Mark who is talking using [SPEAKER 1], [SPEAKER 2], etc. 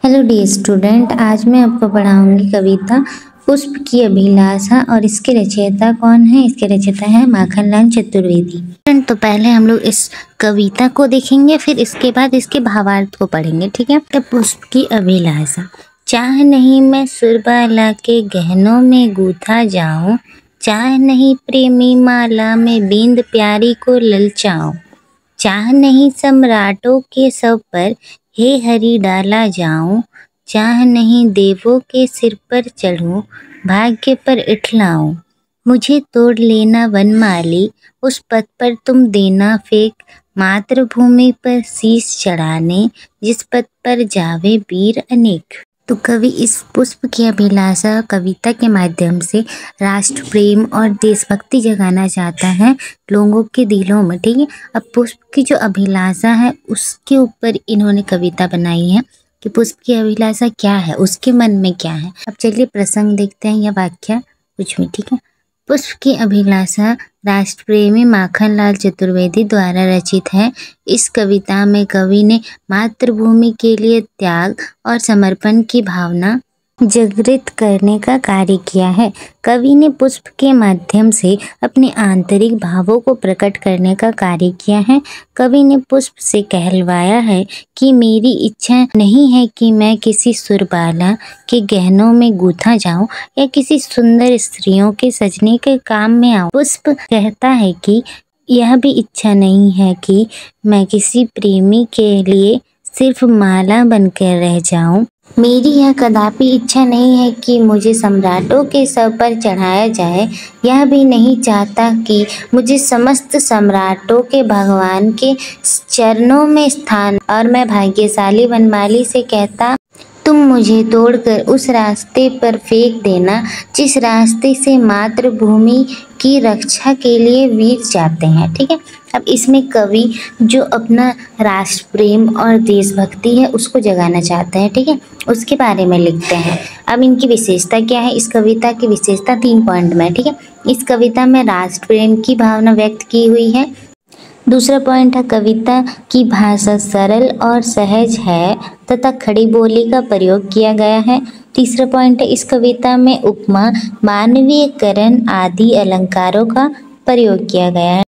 [SPEAKER 1] Hello dear student, आज मैं आपको पढ़ाऊंगी कविता पुष्प की अभिलाषा। और इसके रचयिता कौन है? इसके रचयिता है माखनलाल चतुर्वेदी। तो पहले हम लोग इस कविता को देखेंगे, फिर इसके बाद इसके भावार्थ को पढ़ेंगे, ठीक है। तो पुष्प की अभिलाषा। चाह नहीं मैं सुरबाला के गहनों में गूथा जाऊं, चाह नहीं प्रेमी माला में बींद प्यारी को ललचाऊं, चाह नहीं सम्राटों के सब पर हे हरि डाला जाऊं, चाह नहीं देवों के सिर पर चढ़ूं, भाग्य पर इठलाऊं। मुझे तोड़ लेना वनमाली, उस पथ पर तुम देना फेंक, मातृभूमि पर शीश चढ़ाने, जिस पथ पर जावे वीर अनेक। तो कवि इस पुष्प की अभिलाषा कविता के माध्यम से राष्ट्र प्रेम और देशभक्ति जगाना चाहता है लोगों के दिलों में, ठीक है। अब पुष्प की जो अभिलाषा है उसके ऊपर इन्होंने कविता बनाई है कि पुष्प की अभिलाषा क्या है, उसके मन में क्या है। अब चलिए प्रसंग देखते हैं या वाक्य कुछ भी, ठीक है। पुष्प की अभिलाषा राष्ट्रप्रेमी माखनलाल चतुर्वेदी द्वारा रचित है। इस कविता में कवि ने मातृभूमि के लिए त्याग और समर्पण की भावना जागृत करने का कार्य किया है। कवि ने पुष्प के माध्यम से अपने आंतरिक भावों को प्रकट करने का कार्य किया है। कवि ने पुष्प से कहलवाया है कि मेरी इच्छा नहीं है कि मैं किसी सुरबाला के गहनों में गूंथा जाऊं या किसी सुंदर स्त्रियों के सजने के काम में आऊं। पुष्प कहता है कि यह भी इच्छा नहीं है कि मैं किसी प्रेमी के लिए सिर्फ माला बनकर रह जाऊं। मेरी यह कदापि इच्छा नहीं है कि मुझे सम्राटों के सर पर चढ़ाया जाए। यह भी नहीं चाहता कि मुझे समस्त सम्राटों के भगवान के चरणों में स्थान। और मैं भाग्यशाली वनमाली से कहता, तुम मुझे तोड़कर उस रास्ते पर फेंक देना जिस रास्ते से मातृभूमि की रक्षा के लिए वीर जाते हैं, ठीक है। अब इसमें कवि जो अपना राष्ट्र प्रेम और देशभक्ति है उसको जगाना चाहता है, ठीक है। उसके बारे में लिखते हैं। अब इनकी विशेषता क्या है? इस कविता की विशेषता 3 पॉइंट में, ठीक है। इस कविता में राष्ट्र प्रेम की भावना व्यक्त की हुई है। दूसरा पॉइंट है, कविता की भाषा सरल और सहज है तथा खड़ी बोली का प्रयोग किया गया है। तीसरा पॉइंट है, इस कविता में उपमा, मानवीयकरण आदि अलंकारों का प्रयोग किया गया है।